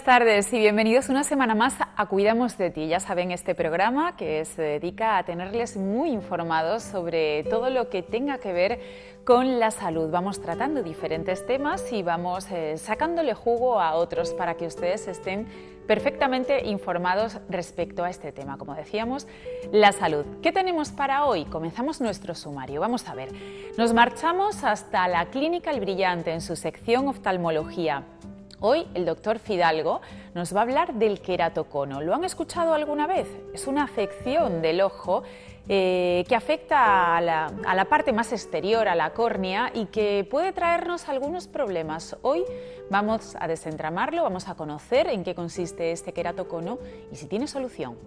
tardes y bienvenidos una semana más a Cuidamos de Ti. Ya saben, este programa que se dedica a tenerles muy informados sobre todo lo que tenga que ver con la salud. Vamos tratando diferentes temas y vamos sacándole jugo a otros para que ustedes estén perfectamente informados respecto a este tema. Como decíamos, la salud. ¿Qué tenemos para hoy? Comenzamos nuestro sumario. Vamos a ver. Nos marchamos hasta la Clínica El Brillante en su sección oftalmología. Hoy el doctor Fidalgo nos va a hablar del queratocono. ¿Lo han escuchado alguna vez? Es una afección del ojo que afecta a la parte más exterior, a la córnea, y que puede traernos algunos problemas. Hoy vamos a desentramarlo, vamos a conocer en qué consiste este queratocono y si tiene solución.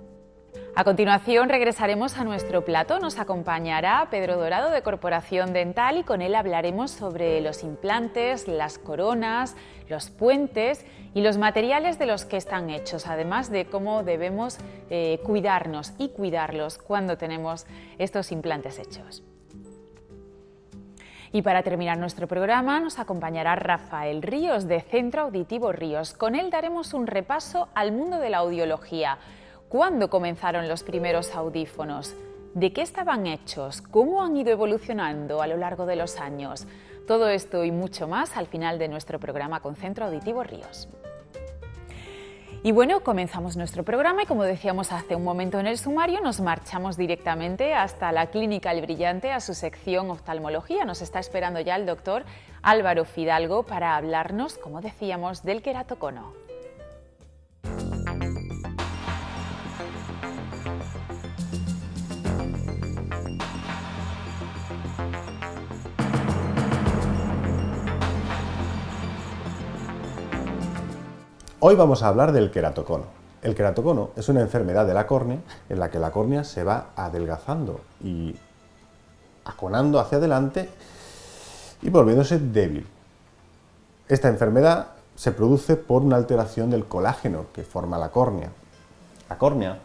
A continuación regresaremos a nuestro plató. Nos acompañará Pedro Dorado de Corporación Dental y con él hablaremos sobre los implantes, las coronas, los puentes y los materiales de los que están hechos, además de cómo debemos cuidarnos y cuidarlos cuando tenemos estos implantes hechos. Y para terminar nuestro programa nos acompañará Rafael Ríos de Centro Auditivo Ríos. Con él daremos un repaso al mundo de la audiología. ¿Cuándo comenzaron los primeros audífonos? ¿De qué estaban hechos? ¿Cómo han ido evolucionando a lo largo de los años? Todo esto y mucho más al final de nuestro programa con Centro Auditivo Ríos. Y bueno, comenzamos nuestro programa y como decíamos hace un momento en el sumario, nos marchamos directamente hasta la Clínica El Brillante a su sección oftalmología. Nos está esperando ya el doctor Álvaro Fidalgo para hablarnos, como decíamos, del queratocono. Hoy vamos a hablar del queratocono. El queratocono es una enfermedad de la córnea en la que la córnea se va adelgazando y aconando hacia adelante y volviéndose débil. Esta enfermedad se produce por una alteración del colágeno que forma la córnea. La córnea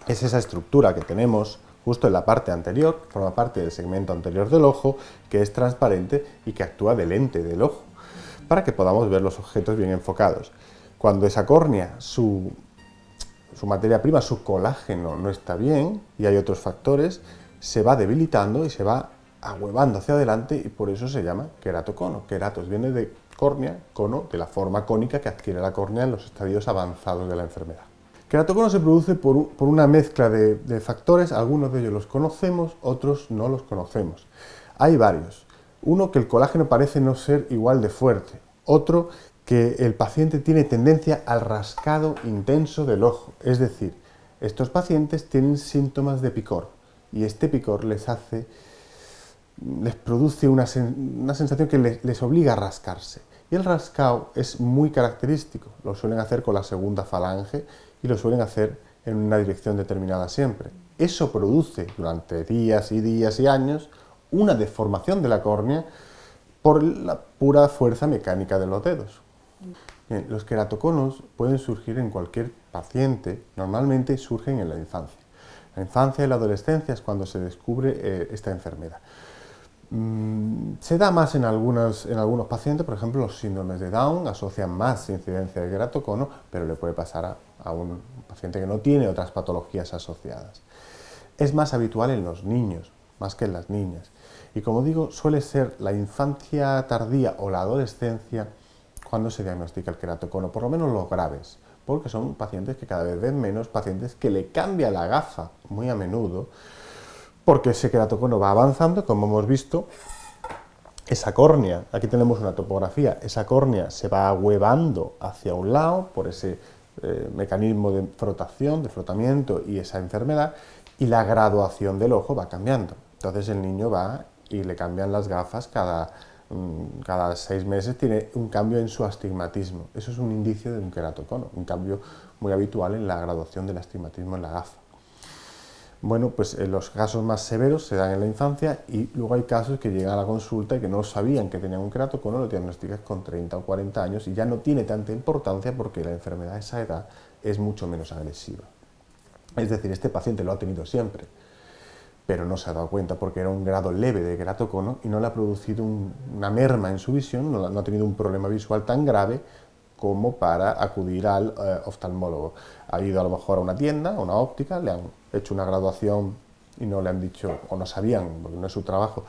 es esa estructura que tenemos justo en la parte anterior, forma parte del segmento anterior del ojo, que es transparente y que actúa de lente del ojo, para que podamos ver los objetos bien enfocados. Cuando esa córnea, su materia prima, su colágeno no está bien y hay otros factores, se va debilitando y se va ahuevando hacia adelante y por eso se llama queratocono. Queratos viene de córnea, cono de la forma cónica que adquiere la córnea en los estadios avanzados de la enfermedad. Queratocono se produce por una mezcla de factores, algunos de ellos los conocemos, otros no los conocemos. Hay varios. Uno, que el colágeno parece no ser igual de fuerte. Otro, que el paciente tiene tendencia al rascado intenso del ojo. Es decir, estos pacientes tienen síntomas de picor y este picor les produce una sensación que les obliga a rascarse. Y el rascado es muy característico. Lo suelen hacer con la segunda falange y lo suelen hacer en una dirección determinada siempre. Eso produce durante días y días y años una deformación de la córnea por la pura fuerza mecánica de los dedos. Bien, los queratoconos pueden surgir en cualquier paciente, normalmente surgen en la infancia. La infancia y la adolescencia es cuando se descubre esta enfermedad. Se da más en algunos pacientes, por ejemplo los síndromes de Down asocian más incidencia de queratocono, pero le puede pasar a un paciente que no tiene otras patologías asociadas. Es más habitual en los niños, más que en las niñas. Y como digo, suele ser la infancia tardía o la adolescencia cuando se diagnostica el queratocono, por lo menos los graves, porque son pacientes que cada vez ven menos, pacientes que le cambia la gafa muy a menudo, porque ese queratocono va avanzando, como hemos visto, esa córnea, aquí tenemos una topografía, esa córnea se va ahuevando hacia un lado por ese mecanismo de frotación, de frotamiento y esa enfermedad, y la graduación del ojo va cambiando. Entonces el niño va y le cambian las gafas cada 6 meses, tiene un cambio en su astigmatismo. Eso es un indicio de un queratocono, un cambio muy habitual en la graduación del astigmatismo en la gafa. Bueno, pues los casos más severos se dan en la infancia y luego hay casos que llegan a la consulta y que no sabían que tenían un queratocono, lo diagnostican con 30 o 40 años y ya no tiene tanta importancia porque la enfermedad a esa edad es mucho menos agresiva. Es decir, este paciente lo ha tenido siempre, pero no se ha dado cuenta porque era un grado leve de queratocono y no le ha producido una merma en su visión, no ha tenido un problema visual tan grave como para acudir al oftalmólogo. Ha ido a lo mejor a una tienda, a una óptica, le han hecho una graduación y no le han dicho, o no sabían, porque no es su trabajo,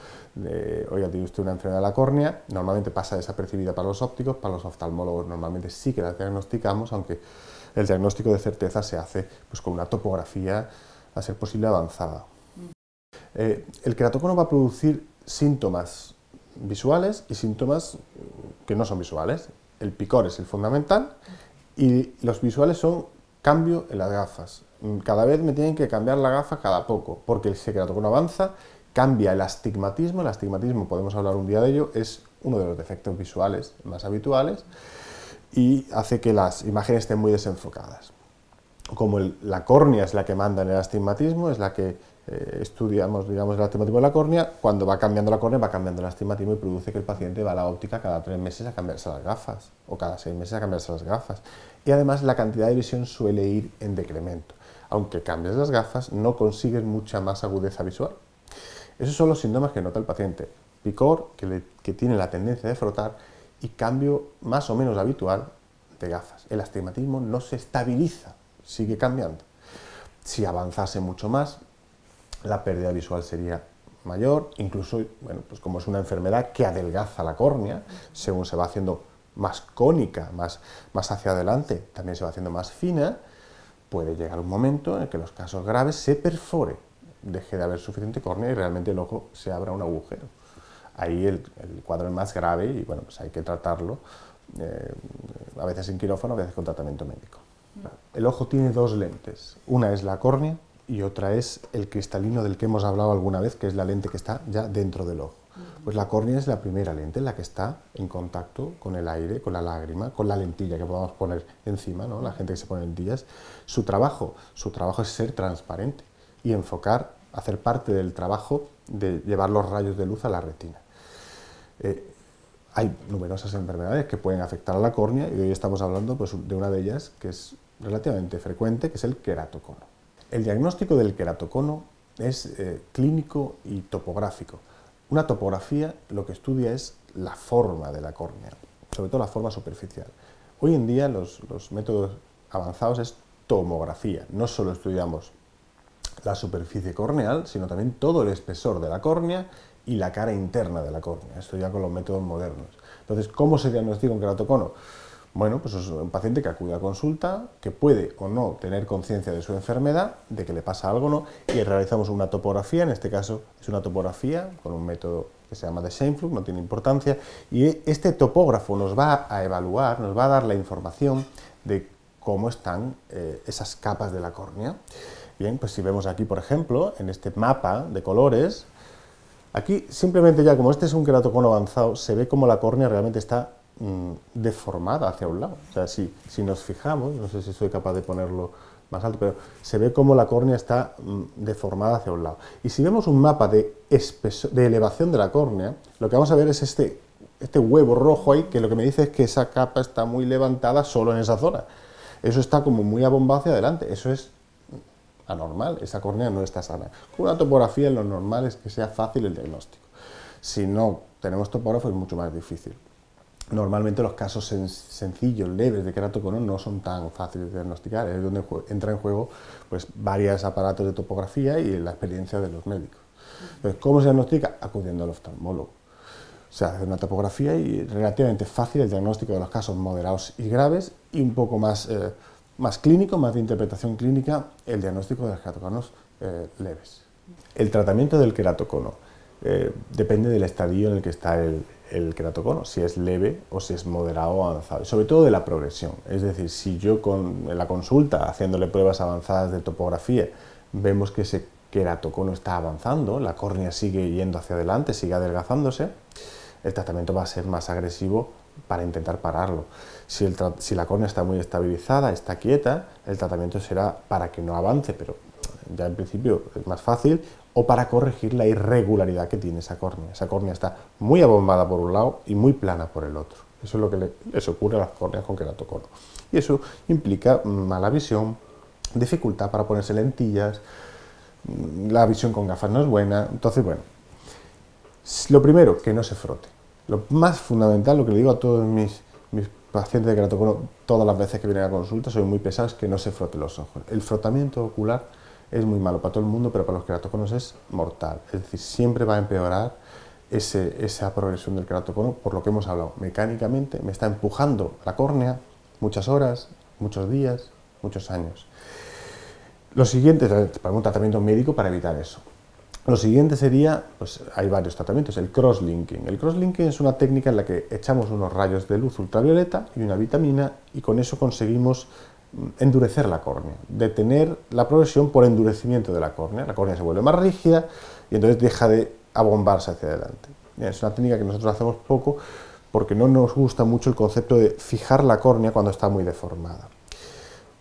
oiga, tiene usted una enfermedad de la córnea. Normalmente pasa desapercibida para los ópticos, para los oftalmólogos normalmente sí que la diagnosticamos, aunque el diagnóstico de certeza se hace pues, con una topografía, a ser posible, avanzada. El queratocono va a producir síntomas visuales y síntomas que no son visuales. El picor es el fundamental y los visuales son cambio en las gafas. Cada vez me tienen que cambiar la gafa cada poco, porque el queratocono avanza, cambia el astigmatismo. El astigmatismo, podemos hablar un día de ello, es uno de los defectos visuales más habituales y hace que las imágenes estén muy desenfocadas. Como la córnea es la que manda en el astigmatismo, es la que estudiamos, digamos, el astigmatismo de la córnea, cuando va cambiando la córnea va cambiando el astigmatismo y produce que el paciente va a la óptica cada 3 meses a cambiarse las gafas o cada 6 meses a cambiarse las gafas. Y además la cantidad de visión suele ir en decremento. Aunque cambies las gafas, no consigues mucha más agudeza visual. Esos son los síntomas que nota el paciente. Picor, que tiene la tendencia de frotar, y cambio más o menos habitual de gafas. El astigmatismo no se estabiliza, sigue cambiando. Si avanzase mucho más, la pérdida visual sería mayor, incluso, bueno, pues como es una enfermedad que adelgaza la córnea, según se va haciendo más cónica, más hacia adelante, también se va haciendo más fina, puede llegar un momento en el que en los casos graves se perfore, deje de haber suficiente córnea y realmente el ojo se abra un agujero. Ahí el cuadro es más grave y bueno, pues hay que tratarlo, a veces en quirófano, a veces con tratamiento médico. El ojo tiene dos lentes, una es la córnea y otra es el cristalino del que hemos hablado alguna vez, que es la lente que está ya dentro del ojo. Pues la córnea es la primera lente, la que está en contacto con el aire, con la lágrima, con la lentilla que podamos poner encima, ¿no? La gente que se pone lentillas, su trabajo es ser transparente y enfocar, hacer parte del trabajo de llevar los rayos de luz a la retina. Hay numerosas enfermedades que pueden afectar a la córnea y hoy estamos hablando pues, de una de ellas que es relativamente frecuente, que es el queratocono. El diagnóstico del queratocono es clínico y topográfico. Una topografía lo que estudia es la forma de la córnea, sobre todo la forma superficial. Hoy en día los métodos avanzados es tomografía. No solo estudiamos la superficie corneal, sino también todo el espesor de la córnea y la cara interna de la córnea. Esto ya con los métodos modernos. Entonces, ¿cómo se diagnostica un queratocono? Bueno, pues es un paciente que acude a consulta, que puede o no tener conciencia de su enfermedad, de que le pasa algo o no, y realizamos una topografía, en este caso es una topografía con un método que se llama de Scheimpflug, no tiene importancia, y este topógrafo nos va a evaluar, nos va a dar la información de cómo están esas capas de la córnea. Bien, pues si vemos aquí, por ejemplo, en este mapa de colores, aquí simplemente ya como este es un queratocono avanzado, se ve como la córnea realmente está deformada hacia un lado. O sea, si nos fijamos, no sé si soy capaz de ponerlo más alto, pero se ve como la córnea está deformada hacia un lado. Y si vemos un mapa de elevación de la córnea, lo que vamos a ver es este huevo rojo ahí, que lo que me dice es que esa capa está muy levantada solo en esa zona. Eso está como muy abombado hacia adelante, eso es anormal, esa córnea no está sana. Con una topografía lo normal es que sea fácil el diagnóstico. Si no tenemos topógrafo es mucho más difícil. Normalmente los casos sencillos, leves de queratocono no son tan fáciles de diagnosticar, es donde entra en juego pues, varios aparatos de topografía y la experiencia de los médicos. Entonces, ¿cómo se diagnostica? Acudiendo al oftalmólogo. Se hace una topografía y relativamente fácil el diagnóstico de los casos moderados y graves y un poco más clínico, más de interpretación clínica, el diagnóstico de los queratoconos leves. El tratamiento del queratocono depende del estadio en el que está el queratocono, si es leve o si es moderado o avanzado, y sobre todo de la progresión. Es decir, si yo en la consulta, haciéndole pruebas avanzadas de topografía, vemos que ese queratocono está avanzando, la córnea sigue yendo hacia adelante, sigue adelgazándose, el tratamiento va a ser más agresivo para intentar pararlo. Si la córnea está muy estabilizada, está quieta, el tratamiento será para que no avance, pero ya en principio es más fácil, o para corregir la irregularidad que tiene esa córnea. Esa córnea está muy abombada por un lado y muy plana por el otro. Eso es lo que les ocurre a las córneas con queratocono. Y eso implica mala visión, dificultad para ponerse lentillas, la visión con gafas no es buena. Entonces, bueno, lo primero, que no se frote. Lo más fundamental, lo que le digo a todos mis pacientes de queratocono, todas las veces que vienen a consulta, soy muy pesado, es que no se frote los ojos. El frotamiento ocular es muy malo para todo el mundo, pero para los queratoconos es mortal. Es decir, siempre va a empeorar esa progresión del queratocono, por lo que hemos hablado. Mecánicamente me está empujando la córnea muchas horas, muchos días, muchos años. Lo siguiente, para un tratamiento médico para evitar eso. Lo siguiente sería, pues hay varios tratamientos, el crosslinking. El crosslinking es una técnica en la que echamos unos rayos de luz ultravioleta y una vitamina y con eso conseguimos endurecer la córnea, detener la progresión por endurecimiento de la córnea se vuelve más rígida y entonces deja de abombarse hacia adelante. Es una técnica que nosotros hacemos poco porque no nos gusta mucho el concepto de fijar la córnea cuando está muy deformada.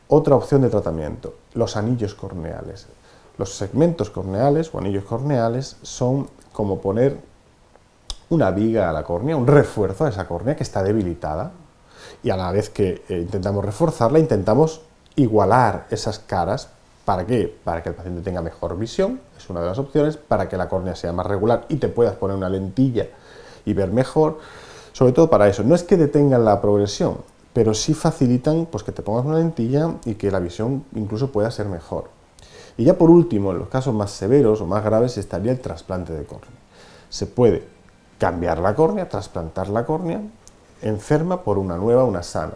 Otra opción de tratamiento, los anillos corneales. Los segmentos corneales o anillos corneales son como poner una viga a la córnea, un refuerzo a esa córnea que está debilitada y a la vez que intentamos reforzarla, intentamos igualar esas caras. ¿Para qué? Para que el paciente tenga mejor visión, es una de las opciones, para que la córnea sea más regular y te puedas poner una lentilla y ver mejor, sobre todo para eso. No es que detengan la progresión, pero sí facilitan pues, que te pongas una lentilla y que la visión incluso pueda ser mejor. Y ya por último, en los casos más severos o más graves, estaría el trasplante de córnea. Se puede cambiar la córnea, trasplantar la córnea enferma por una nueva, una sana.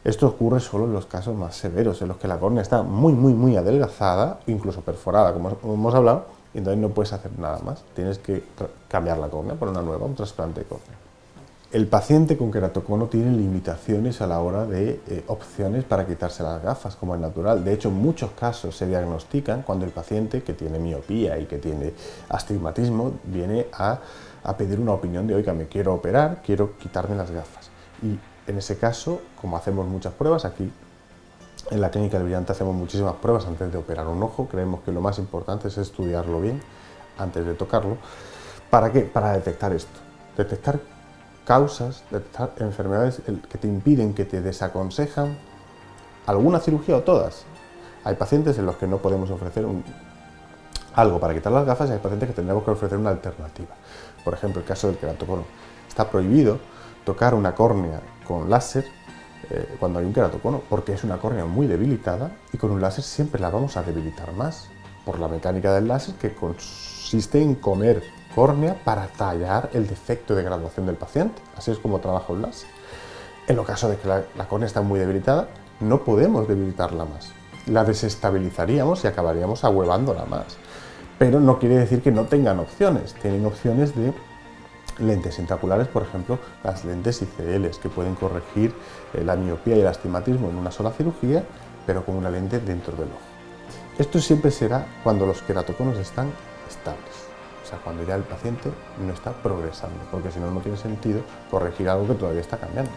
Esto ocurre solo en los casos más severos, en los que la córnea está muy adelgazada, incluso perforada, como hemos hablado, y entonces no puedes hacer nada más. Tienes que cambiar la córnea por una nueva, un trasplante de córnea. El paciente con queratocono tiene limitaciones a la hora de opciones para quitarse las gafas, como es natural. De hecho, en muchos casos se diagnostican cuando el paciente que tiene miopía y que tiene astigmatismo viene a pedir una opinión de, oiga, me quiero operar, quiero quitarme las gafas. Y en ese caso, como hacemos muchas pruebas, aquí en la Clínica del Brillante hacemos muchísimas pruebas antes de operar un ojo. Creemos que lo más importante es estudiarlo bien antes de tocarlo. ¿Para qué? Para detectar esto. Detectar causas, detectar enfermedades que te impiden, que te desaconsejan alguna cirugía o todas. Hay pacientes en los que no podemos ofrecer algo para quitar las gafas y hay pacientes que tendremos que ofrecer una alternativa. Por ejemplo, el caso del queratocono. Está prohibido tocar una córnea con láser cuando hay un queratocono, porque es una córnea muy debilitada y con un láser siempre la vamos a debilitar más, por la mecánica del láser que consiste en comer córnea para tallar el defecto de graduación del paciente. Así es como trabaja un láser. En el caso de que la córnea está muy debilitada, no podemos debilitarla más. La desestabilizaríamos y acabaríamos ahuevándola más. Pero no quiere decir que no tengan opciones. Tienen opciones de lentes intraoculares, por ejemplo, las lentes ICLs, que pueden corregir la miopía y el astigmatismo en una sola cirugía, pero con una lente dentro del ojo. Esto siempre será cuando los queratoconos están estables. O sea, cuando ya el paciente no está progresando, porque si no, no tiene sentido corregir algo que todavía está cambiando.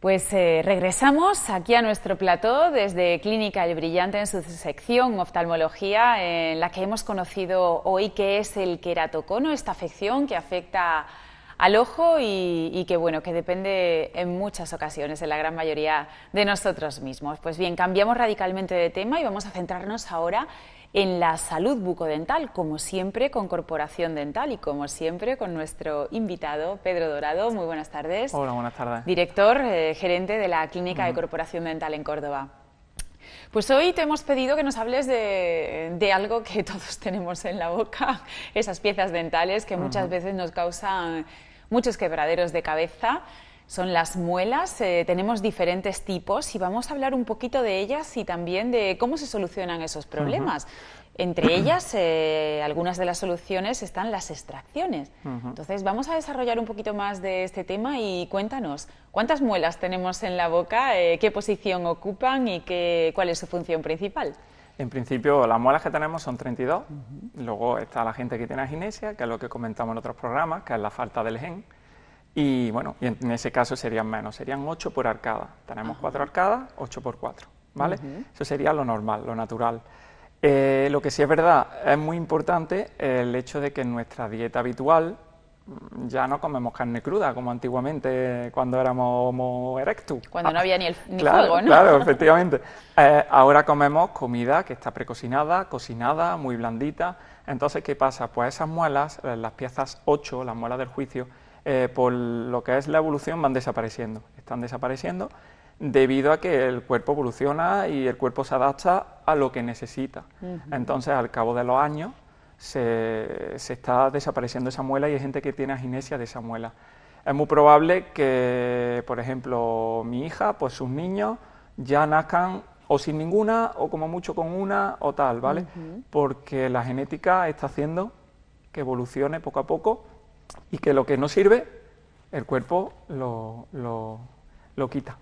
Pues regresamos aquí a nuestro plató desde Clínica El Brillante en su sección oftalmología, en la que hemos conocido hoy qué es el queratocono, esta afección que afecta al ojo y que, bueno, que depende en muchas ocasiones, en la gran mayoría de nosotros mismos. Pues bien, cambiamos radicalmente de tema y vamos a centrarnos ahora en la salud bucodental, como siempre con Corporación Dental y como siempre con nuestro invitado Pedro Dorado. Muy buenas tardes. Hola, buenas tardes. Director, gerente de la Clínica de Corporación Dental en Córdoba. Pues hoy te hemos pedido que nos hables de algo que todos tenemos en la boca, esas piezas dentales que muchas veces nos causan muchos quebraderos de cabeza. Son las muelas, tenemos diferentes tipos y vamos a hablar un poquito de ellas y también de cómo se solucionan esos problemas. Entre ellas, algunas de las soluciones están las extracciones. Entonces, vamos a desarrollar un poquito más de este tema y cuéntanos, ¿cuántas muelas tenemos en la boca? ¿Qué posición ocupan y cuál es su función principal? En principio, las muelas que tenemos son 32. Luego está la gente que tiene aginesia, que es lo que comentamos en otros programas, que es la falta del gen. Y bueno, y en ese caso serían menos, serían 8 por arcada. Tenemos 4 arcadas, 8 por 4, ¿vale? Eso sería lo normal, lo natural. Lo que sí es verdad, es muy importante el hecho de que en nuestra dieta habitual ya no comemos carne cruda como antiguamente cuando éramos Homo erectus. Cuando no había ni claro, fuego, ¿no? Claro, efectivamente. Ahora comemos comida que está precocinada, cocinada, muy blandita. Entonces, ¿qué pasa? Pues esas muelas, las piezas 8, las muelas del juicio, por lo que es la evolución van desapareciendo. Están desapareciendo debido a que el cuerpo evoluciona y el cuerpo se adapta a lo que necesita. Entonces, al cabo de los años, se está desapareciendo esa muela y hay gente que tiene aginesia de esa muela. Es muy probable que, por ejemplo, mi hija, pues sus niños ya nazcan o sin ninguna o como mucho con una o tal, ¿vale? Porque la genética está haciendo que evolucione poco a poco y que lo que no sirve, el cuerpo lo quita.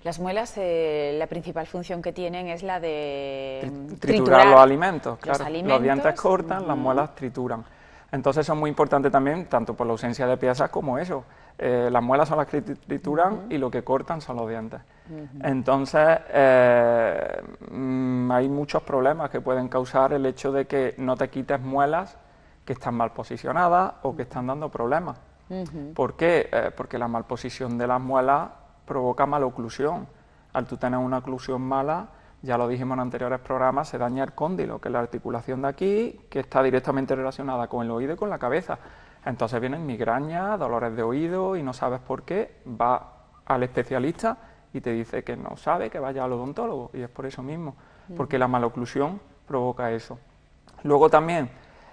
Las muelas, la principal función que tienen es la de triturar los alimentos, claro. Los dientes cortan, las muelas trituran. Entonces eso es muy importante también, tanto por la ausencia de piezas como eso. Las muelas son las que trituran y lo que cortan son los dientes. Entonces hay muchos problemas que pueden causar el hecho de que no te quites muelas que están mal posicionadas o que están dando problemas. ¿Por qué? Porque la malposición de las muelas provoca maloclusión. Al tú tener una oclusión mala, ya lo dijimos en anteriores programas, se daña el cóndilo, que es la articulación de aquí, que está directamente relacionada con el oído y con la cabeza. Entonces vienen migrañas, dolores de oído y no sabes por qué, vas al especialista y te dice que no sabe, que vaya al odontólogo, y es por eso mismo, porque la maloclusión provoca eso. Luego también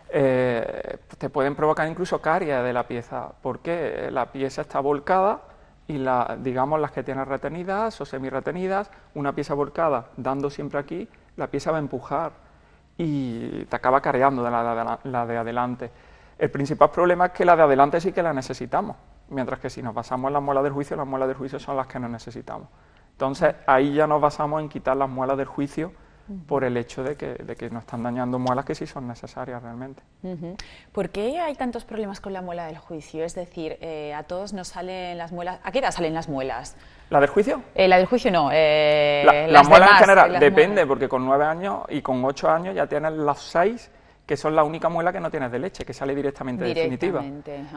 te pueden provocar incluso caries de la pieza, porque la pieza está volcada y digamos las que tienes retenidas o semi-retenidas, una pieza volcada dando siempre aquí, la pieza va a empujar y te acaba careando de la de adelante. El principal problema es que la de adelante sí que la necesitamos, mientras que si nos basamos en las muelas del juicio, las muelas del juicio son las que no necesitamos. Entonces ahí ya nos basamos en quitar las muelas del juicio por el hecho de que nos están dañando muelas que sí son necesarias realmente. ¿Por qué hay tantos problemas con la muela del juicio? Es decir, a todos nos salen las muelas... ¿A qué edad salen las muelas? ¿La del juicio? La del juicio no. Las muelas en general, depende, porque con 9 años y con 8 años ya tienes las 6, que son la única muela que no tienes de leche, que sale directamente definitiva.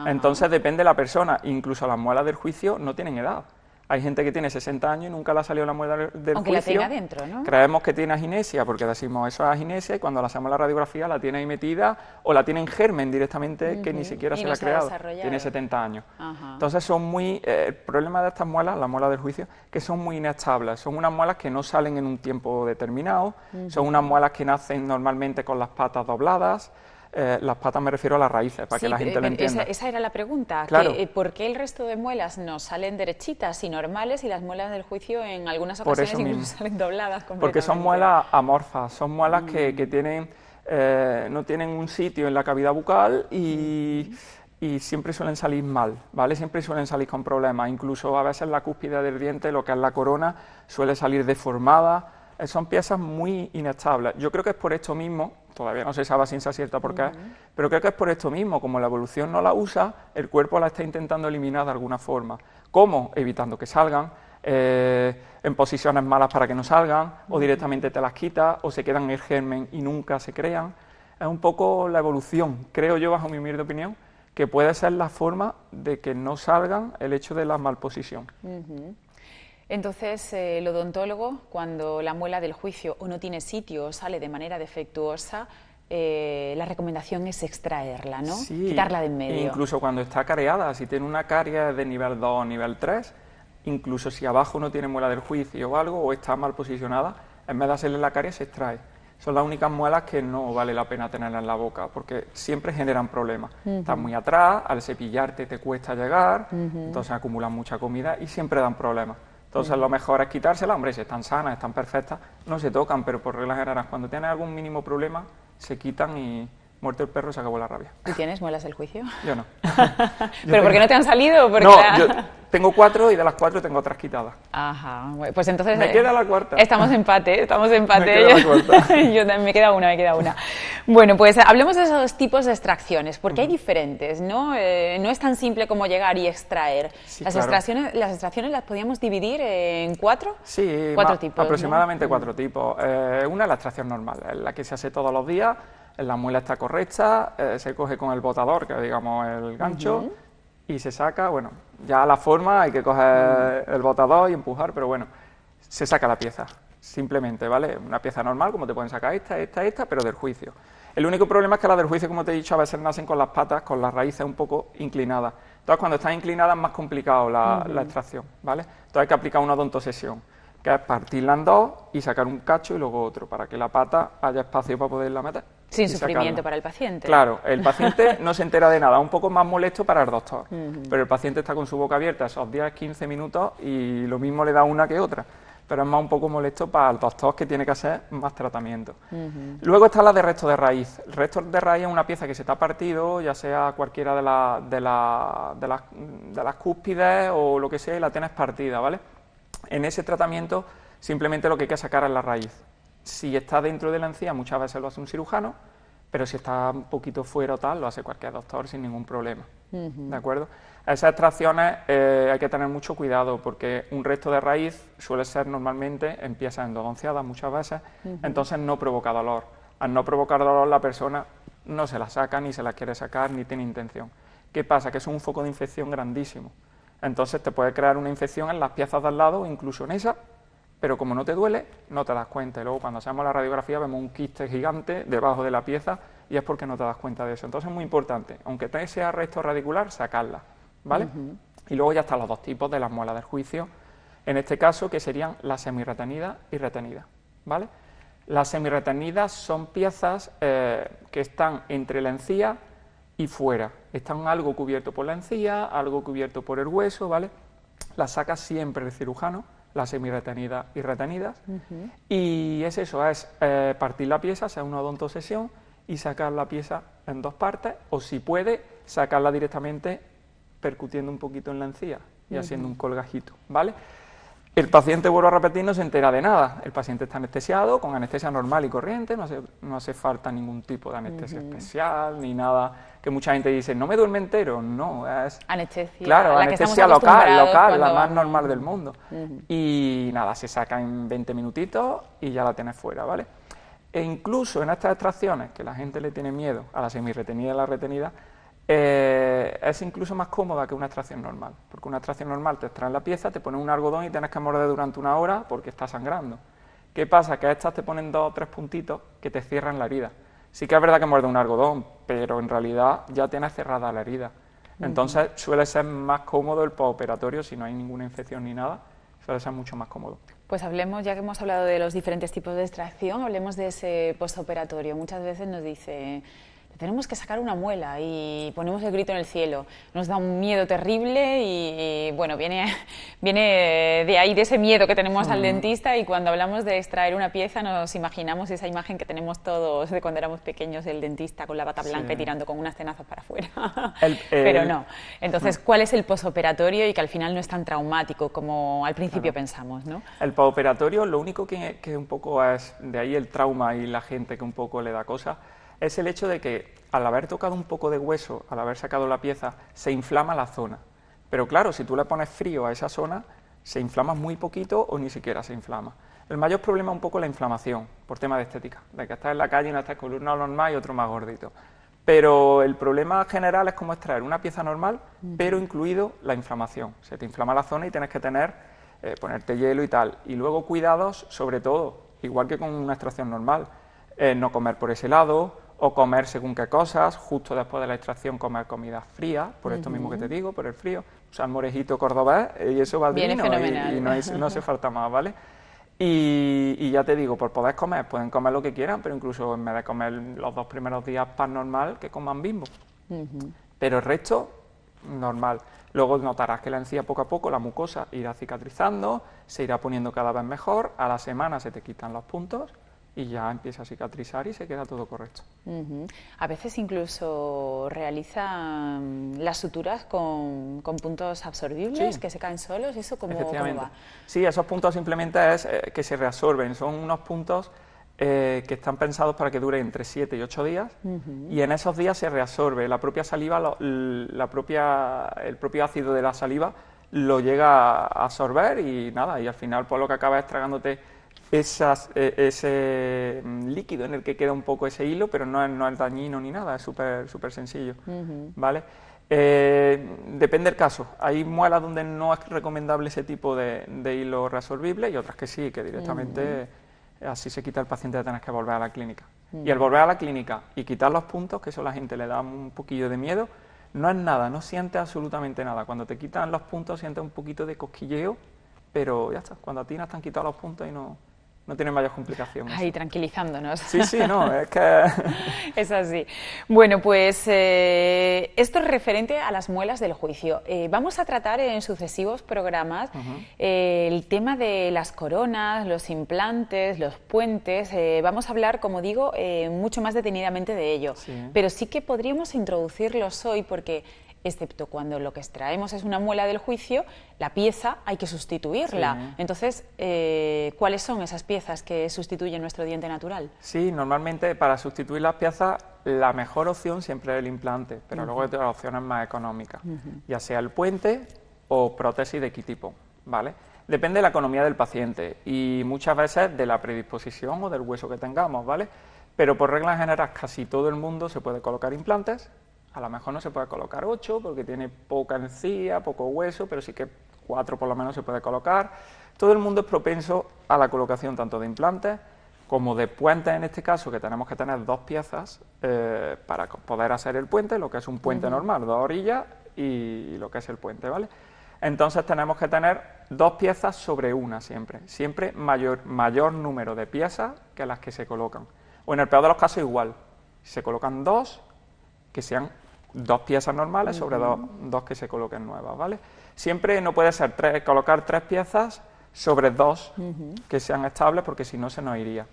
Entonces depende de la persona, incluso las muelas del juicio no tienen edad. Hay gente que tiene 60 años y nunca le ha salido la muela del juicio. Aunque la tenga dentro, ¿no? Creemos que tiene aginesia, porque decimos eso es aginesia, y cuando le hacemos la radiografía la tiene ahí metida, o la tiene en germen directamente, que ni siquiera se la ha creado. Tiene 70 años. Entonces son muy... el problema de estas muelas, las muelas del juicio, que son muy inestables. Son unas muelas que no salen en un tiempo determinado, son unas muelas que nacen normalmente con las patas dobladas. Las patas me refiero a las raíces, para que la gente lo entienda. Esa era la pregunta, claro. ¿por qué el resto de muelas nos salen derechitas y normales y las muelas del juicio en algunas ocasiones incluso salen dobladas completamente? Porque son muelas amorfas, son muelas que tienen, no tienen un sitio en la cavidad bucal y siempre suelen salir mal, ¿vale? Siempre suelen salir con problemas, incluso a veces la cúspide del diente, lo que es la corona, suele salir deformada. Son piezas muy inestables. Yo creo que es por esto mismo, todavía no se sabe a ciencia cierta por qué, pero creo que es por esto mismo, como la evolución no la usa, el cuerpo la está intentando eliminar de alguna forma. ¿Cómo? Evitando que salgan, en posiciones malas para que no salgan, o directamente te las quitas, o se quedan en el germen y nunca se crean. Es un poco la evolución, creo yo, bajo mi humilde opinión, que puede ser la forma de que no salgan el hecho de la malposición. Entonces, el odontólogo, cuando la muela del juicio o no tiene sitio o sale de manera defectuosa, la recomendación es extraerla, ¿no? Sí, quitarla de en medio. Incluso cuando está careada, si tiene una caries de nivel 2 o nivel 3, incluso si abajo no tiene muela del juicio o algo, o está mal posicionada, en vez de hacerle la caries se extrae. Son las únicas muelas que no vale la pena tenerlas en la boca, porque siempre generan problemas. Están muy atrás, al cepillarte te cuesta llegar, entonces acumulan mucha comida y siempre dan problemas. Entonces lo mejor es quitárselas, hombre, si están sanas, están perfectas, no se tocan, pero por regla general, cuando tienes algún mínimo problema, se quitan y muerto el perro se acabó la rabia. ¿Tú tienes muelas del juicio? Yo no. ¿Pero por qué no te han salido? Porque no, yo tengo 4 y de las 4 tengo 3 quitadas. Ajá, pues entonces... Me queda la cuarta. Estamos empate, estamos empate. Me queda la cuarta. Yo también, me queda una. Bueno, pues hablemos de esos tipos de extracciones, porque hay diferentes, ¿no? No es tan simple como llegar y extraer. Sí, las claro. extracciones las podíamos dividir en 4. Sí, 4 tipos. Aproximadamente ¿no? 4 tipos. Una es la extracción normal, es la que se hace todos los días. la muela está correcta, se coge con el botador, que es, digamos, el gancho, y se saca, bueno, ya la forma hay que coger el botador y empujar, pero bueno, se saca la pieza, simplemente, ¿vale? Una pieza normal, como te pueden sacar esta, pero del juicio. El único problema es que las del juicio, como te he dicho, a veces nacen con las patas, con las raíces un poco inclinadas. Entonces, cuando están inclinadas es más complicado la extracción, ¿vale? Entonces hay que aplicar una odontosesión, que es partirla en dos y sacar un cacho y luego otro, para que la pata haya espacio para poderla meter. Sin sufrimiento para el paciente. Claro, el paciente no se entera de nada, un poco más molesto para el doctor, pero el paciente está con su boca abierta esos 10-15 minutos y lo mismo le da una que otra, pero es más un poco molesto para el doctor, que tiene que hacer más tratamiento. Luego está la de resto de raíz. El resto de raíz es una pieza que se te ha partido, ya sea cualquiera de las cúspides o lo que sea, y la tienes partida, ¿vale? En ese tratamiento simplemente lo que hay que sacar es la raíz. Si está dentro de la encía, muchas veces lo hace un cirujano, pero si está un poquito fuera o tal, lo hace cualquier doctor sin ningún problema, ¿de acuerdo? Esas extracciones hay que tener mucho cuidado, porque un resto de raíz suele ser normalmente en piezas endodonciadas muchas veces, entonces no provoca dolor. Al no provocar dolor, la persona no se la saca, ni se la quiere sacar, ni tiene intención. ¿Qué pasa? Que es un foco de infección grandísimo. Entonces te puede crear una infección en las piezas de al lado, incluso en esa, pero como no te duele, no te das cuenta. Y luego cuando hacemos la radiografía vemos un quiste gigante debajo de la pieza y es porque no te das cuenta de eso. Entonces es muy importante, aunque sea resto radicular, sacarla, ¿vale? Y luego ya están los dos tipos de las muelas del juicio, en este caso, que serían las semirretenidas y retenidas, ¿vale? Las semirretenidas son piezas que están entre la encía y fuera. Están algo cubierto por la encía, algo cubierto por el hueso, ¿vale? Las saca siempre el cirujano, las semirretenidas y retenidas, y es eso, es partir la pieza, hacer una odontosesión y sacar la pieza en dos partes, o si puede, sacarla directamente percutiendo un poquito en la encía y haciendo un colgajito, ¿vale? El paciente, vuelvo a repetir, no se entera de nada. El paciente está anestesiado, con anestesia normal y corriente, no hace falta ningún tipo de anestesia especial, ni nada, que mucha gente dice, no me duerme entero, no, es... Anestesia, claro, la anestesia local, la más vamos... normal del mundo. Y nada, se saca en 20 minutitos y ya la tienes fuera, ¿vale? E incluso en estas extracciones, que la gente le tiene miedo a la semirretenida y a la retenida, es incluso más cómoda que una extracción normal, porque una extracción normal te extraen la pieza, te ponen un algodón y tienes que morder durante una hora porque está sangrando. ¿Qué pasa? Que estas te ponen 2 o 3 puntitos que te cierran la herida. Sí que es verdad que muerde un algodón, pero en realidad ya tienes cerrada la herida. Entonces suele ser más cómodo el postoperatorio, si no hay ninguna infección ni nada, suele ser mucho más cómodo. Pues hablemos, ya que hemos hablado de los diferentes tipos de extracción, hablemos de ese postoperatorio. Muchas veces nos dice, tenemos que sacar una muela y ponemos el grito en el cielo. Nos da un miedo terrible y bueno, viene de ahí, de ese miedo que tenemos al dentista, y cuando hablamos de extraer una pieza nos imaginamos esa imagen que tenemos todos de cuando éramos pequeños, el dentista con la bata blanca y tirando con unas tenazas para afuera. Pero no. Entonces, ¿cuál es el postoperatorio y que al final no es tan traumático como al principio pensamos, ¿no? El postoperatorio, lo único que un poco es, de ahí el trauma y la gente que un poco le da cosas, es el hecho de que al haber tocado un poco de hueso, al haber sacado la pieza, se inflama la zona. Pero claro, si tú le pones frío a esa zona, se inflama muy poquito o ni siquiera se inflama. El mayor problema es un poco la inflamación, por tema de estética, de que estás en la calle y no estás con uno normal y otro más gordito. Pero el problema general es como extraer una pieza normal, pero incluido la inflamación. Se te inflama la zona y tienes que ponerte hielo y tal. Y luego cuidados, sobre todo, igual que con una extracción normal, no comer por ese lado, o comer según qué cosas, justo después de la extracción comer comida fría, por esto mismo que te digo, por el frío, usar morejito cordobés y eso va Viene divino fenomenal. y no hace falta más, ¿vale? Y ya te digo, por poder comer, pueden comer lo que quieran, pero incluso en vez de comer los 2 primeros días pan normal, que coman Bimbo. Pero el resto, normal. Luego notarás que la encía poco a poco, la mucosa irá cicatrizando, se irá poniendo cada vez mejor, a la semana se te quitan los puntos y ya empieza a cicatrizar y se queda todo correcto. A veces incluso realizan las suturas con puntos absorbibles, que se caen solos, ¿eso cómo va? Sí, esos puntos simplemente es que se reabsorben, son unos puntos que están pensados para que dure entre 7 y 8 días y en esos días se reabsorbe, la propia saliva, el propio ácido de la saliva lo llega a absorber y nada, y al final pues lo que acaba es tragándote ese líquido en el que queda un poco ese hilo, pero no es dañino ni nada, es súper sencillo, ¿vale? Depende del caso. Hay muelas donde no es recomendable ese tipo de hilo resorbible y otras que sí, que directamente así se quita el paciente de tener que volver a la clínica. Y al volver a la clínica y quitar los puntos, que eso a la gente le da un poquillo de miedo, no es nada, no sientes absolutamente nada. Cuando te quitan los puntos sientes un poquito de cosquilleo, pero ya está. Cuando a ti no te han quitado los puntos y no tienen mayor complicación. Ahí tranquilizándonos. Sí, no, es que... Es así. Bueno, pues esto es referente a las muelas del juicio. Vamos a tratar en sucesivos programas el tema de las coronas, los implantes, los puentes. Vamos a hablar, como digo, mucho más detenidamente de ello. Sí. Pero sí que podríamos introducirlos hoy porque, excepto cuando lo que extraemos es una muela del juicio, la pieza hay que sustituirla. Sí. Entonces, ¿cuáles son esas piezas que sustituyen nuestro diente natural? Sí, normalmente para sustituir las piezas la mejor opción siempre es el implante, pero luego hay otras opciones más económicas, ya sea el puente o prótesis de equitipo, ¿vale? Depende de la economía del paciente y muchas veces de la predisposición o del hueso que tengamos, ¿vale? Pero por regla general casi todo el mundo se puede colocar implantes. A lo mejor no se puede colocar 8 porque tiene poca encía, poco hueso, pero sí que 4 por lo menos se puede colocar. Todo el mundo es propenso a la colocación tanto de implantes como de puentes, en este caso, que tenemos que tener 2 piezas para poder hacer el puente, lo que es un puente normal, 2 orillas y lo que es el puente, ¿vale? Entonces tenemos que tener 2 piezas sobre una siempre mayor número de piezas que las que se colocan. O en el peor de los casos igual, se colocan 2, que sean 2 piezas normales sobre dos que se coloquen nuevas, ¿vale? Siempre no puede ser colocar 3 piezas sobre 2 que sean estables, porque si no se nos iría,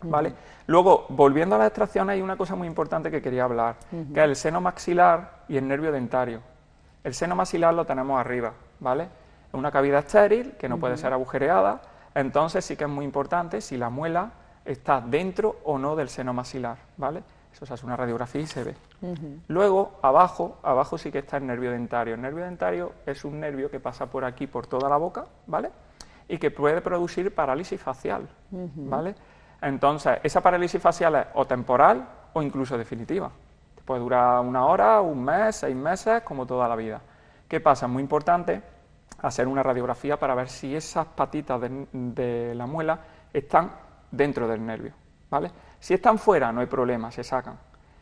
¿vale? Luego, volviendo a la extracción, hay una cosa muy importante que quería hablar, que es el seno maxilar y el nervio dentario. El seno maxilar lo tenemos arriba, ¿vale? Es una cavidad estéril que no puede ser agujereada, entonces sí que es muy importante si la muela está dentro o no del seno maxilar, ¿vale? Eso se hace una radiografía y se ve. Luego, abajo sí que está el nervio dentario. El nervio dentario es un nervio que pasa por aquí, por toda la boca, ¿vale? Y que puede producir parálisis facial, ¿vale? Entonces, esa parálisis facial es o temporal o incluso definitiva. Puede durar 1 hora, 1 mes, 6 meses, como toda la vida. ¿Qué pasa? Es muy importante hacer una radiografía para ver si esas patitas de la muela están dentro del nervio, ¿vale? Si están fuera no hay problema, se sacan.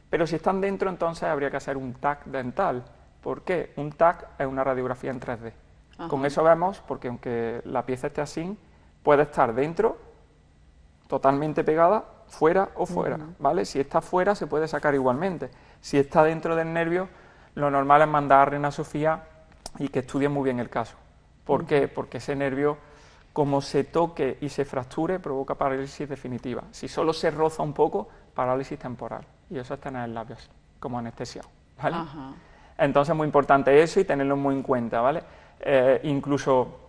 Pero si están dentro, entonces habría que hacer un TAC dental. ¿Por qué? Un TAC es una radiografía en 3D. Con eso vemos, porque aunque la pieza esté así, puede estar dentro, totalmente pegada, fuera o fuera, ¿vale? Si está fuera se puede sacar igualmente. Si está dentro del nervio, lo normal es mandar a Reina Sofía y que estudien muy bien el caso. ¿Por qué? Porque ese nervio, como se toque y se fracture, provoca parálisis definitiva. Si solo se roza un poco, parálisis temporal. Y eso es tener el labio así, como anestesiado, ¿vale? Entonces es muy importante eso y tenerlo muy en cuenta, ¿vale? Incluso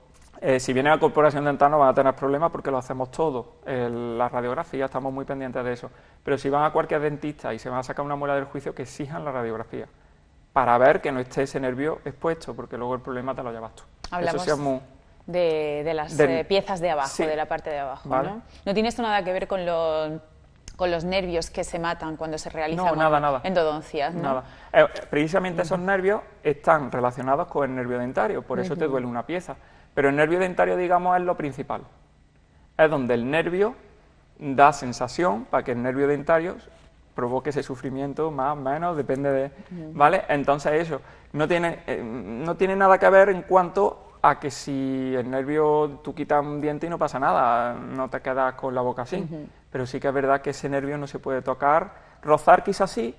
si viene a la corporación dental no van a tener problemas porque lo hacemos todo. La radiografía, estamos muy pendientes de eso. Pero si van a cualquier dentista y se van a sacar una muela del juicio, que exijan la radiografía para ver que no esté ese nervio expuesto, porque luego el problema te lo llevas tú. Hablamos eso sí es muy... de las piezas de abajo, de la parte de abajo, ¿vale? ¿No tiene esto nada que ver con los nervios que se matan cuando se realizan endodoncias? ¿No? Nada. Precisamente esos nervios están relacionados con el nervio dentario, por eso te duele una pieza. Pero el nervio dentario, digamos, es lo principal. Es donde el nervio da sensación para que el nervio dentario provoque ese sufrimiento, más o menos, depende de... ¿Vale? Entonces eso no tiene nada que ver en cuanto a que si el nervio, tú quitas un diente y no pasa nada, no te quedas con la boca así. Pero sí que es verdad que ese nervio no se puede tocar, rozar quizás sí,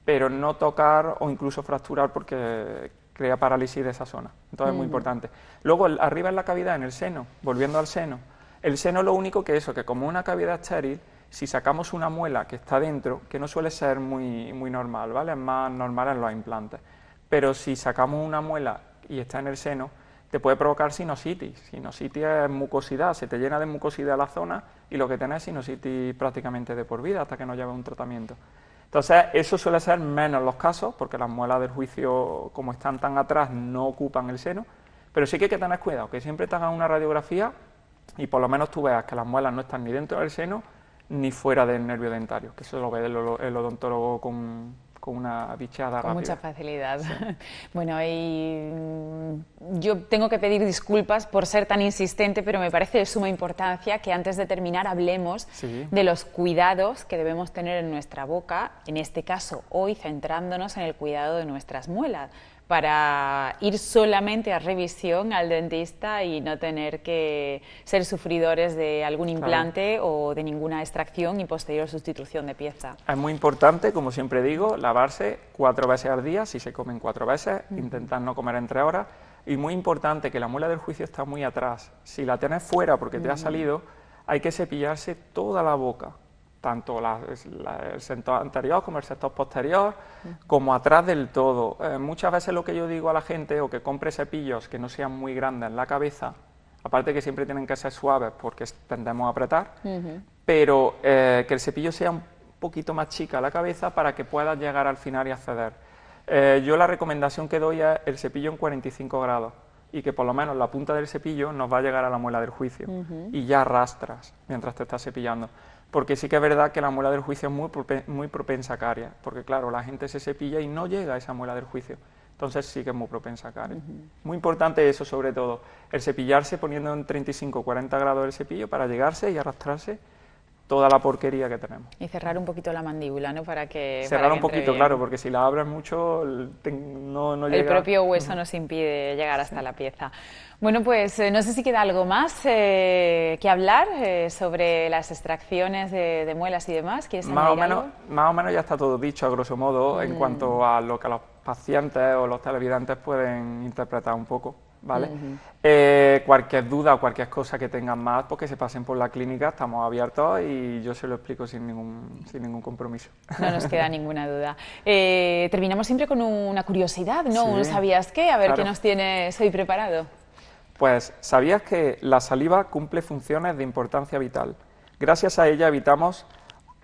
pero no tocar o incluso fracturar porque crea parálisis de esa zona. Entonces es muy importante. Luego, arriba en la cavidad, en el seno, volviendo al seno, el seno lo único que eso, que como una cavidad estéril, si sacamos una muela que está dentro, que no suele ser muy normal, ¿vale? Es más normal en los implantes. Pero si sacamos una muela y está en el seno, te puede provocar sinusitis. Sinusitis es mucosidad, se te llena de mucosidad la zona y lo que tienes es sinusitis prácticamente de por vida hasta que no lleves un tratamiento. Entonces, eso suele ser menos los casos, porque las muelas del juicio, como están tan atrás, no ocupan el seno, pero sí que hay que tener cuidado, que siempre te hagan una radiografía y por lo menos tú veas que las muelas no están ni dentro del seno ni fuera del nervio dentario, que eso lo ve el odontólogo con una bicheada rápida. Con mucha facilidad. Sí. Bueno, yo tengo que pedir disculpas por ser tan insistente, pero me parece de suma importancia que antes de terminar hablemos de los cuidados que debemos tener en nuestra boca, en este caso hoy centrándonos en el cuidado de nuestras muelas, para ir solamente a revisión al dentista y no tener que ser sufridores de algún implante o de ninguna extracción y posterior sustitución de pieza. Es muy importante, como siempre digo, lavarse 4 veces al día, si se comen 4 veces, intentar no comer entre horas, y muy importante que la muela del juicio está muy atrás. Si la tienes fuera porque te ha salido, hay que cepillarse toda la boca, tanto el sector anterior como el sector posterior, como atrás del todo. Muchas veces lo que yo digo a la gente, o que compre cepillos que no sean muy grandes en la cabeza, aparte que siempre tienen que ser suaves porque tendemos a apretar, pero que el cepillo sea un poquito más chica la cabeza para que puedas llegar al final y acceder. Yo la recomendación que doy es el cepillo en 45 grados, y que por lo menos la punta del cepillo nos va a llegar a la muela del juicio, y ya arrastras mientras te estás cepillando. Porque sí que es verdad que la muela del juicio es muy propensa a caries, porque claro, la gente se cepilla y no llega a esa muela del juicio, entonces sí que es muy propensa a caries. Muy importante eso, sobre todo, el cepillarse poniendo en 35 o 40 grados el cepillo para llegarse y arrastrarse toda la porquería que tenemos. Y cerrar un poquito la mandíbula, ¿no? Para que cerrar un poquito, claro, porque si la abres mucho no llega. El propio hueso nos impide llegar hasta la pieza. Bueno, pues no sé si queda algo más que hablar sobre las extracciones de muelas y demás. ¿Quieres añadir algo? Más o menos ya está todo dicho, a grosso modo, en cuanto a lo que los pacientes o los televidentes pueden interpretar un poco, ¿vale? Cualquier duda o cualquier cosa que tengan más, pues que se pasen por la clínica, estamos abiertos y yo se lo explico sin ningún compromiso. No nos queda ninguna duda. Terminamos siempre con una curiosidad, ¿no? Sí, ¿sabías qué? A ver, claro. ¿Qué nos tienes hoy preparado? Pues, ¿sabías que la saliva cumple funciones de importancia vital? Gracias a ella evitamos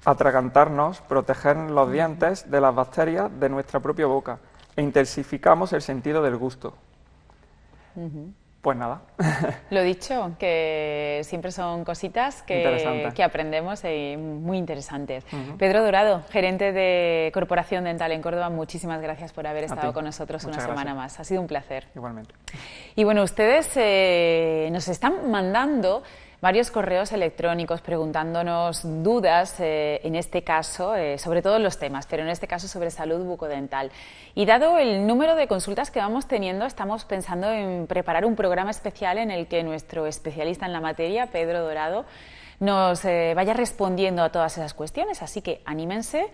atragantarnos, proteger los dientes de las bacterias de nuestra propia boca e intensificamos el sentido del gusto. Pues nada. Lo dicho, que siempre son cositas que aprendemos y muy interesantes. Pedro Dorado, gerente de Corporación Dental en Córdoba, muchísimas gracias por haber estado con nosotros una semana más. Ha sido un placer. Igualmente. Y bueno, ustedes nos están mandando varios correos electrónicos preguntándonos dudas, en este caso, sobre todos los temas, pero en este caso sobre salud bucodental. Y dado el número de consultas que vamos teniendo, estamos pensando en preparar un programa especial en el que nuestro especialista en la materia, Pedro Dorado, nos vaya respondiendo a todas esas cuestiones. Así que anímense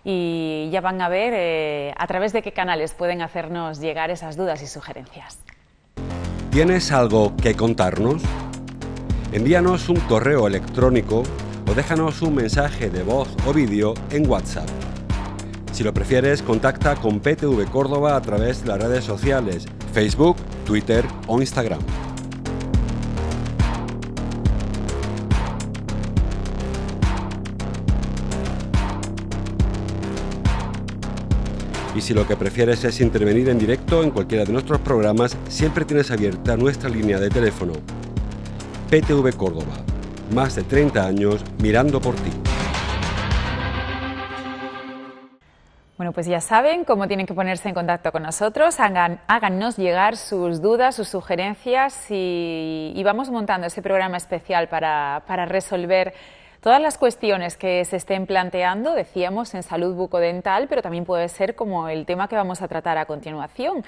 y ya van a ver a través de qué canales pueden hacernos llegar esas dudas y sugerencias. ¿Tienes algo que contarnos? Envíanos un correo electrónico o déjanos un mensaje de voz o vídeo en WhatsApp. Si lo prefieres, contacta con PTV Córdoba a través de las redes sociales, Facebook, Twitter o Instagram. Y si lo que prefieres es intervenir en directo en cualquiera de nuestros programas, siempre tienes abierta nuestra línea de teléfono. PTV Córdoba, más de 30 años mirando por ti. Bueno, pues ya saben cómo tienen que ponerse en contacto con nosotros, háganos llegar sus dudas, sus sugerencias y vamos montando ese programa especial para resolver todas las cuestiones que se estén planteando, decíamos, en salud bucodental, pero también puede ser como el tema que vamos a tratar a continuación.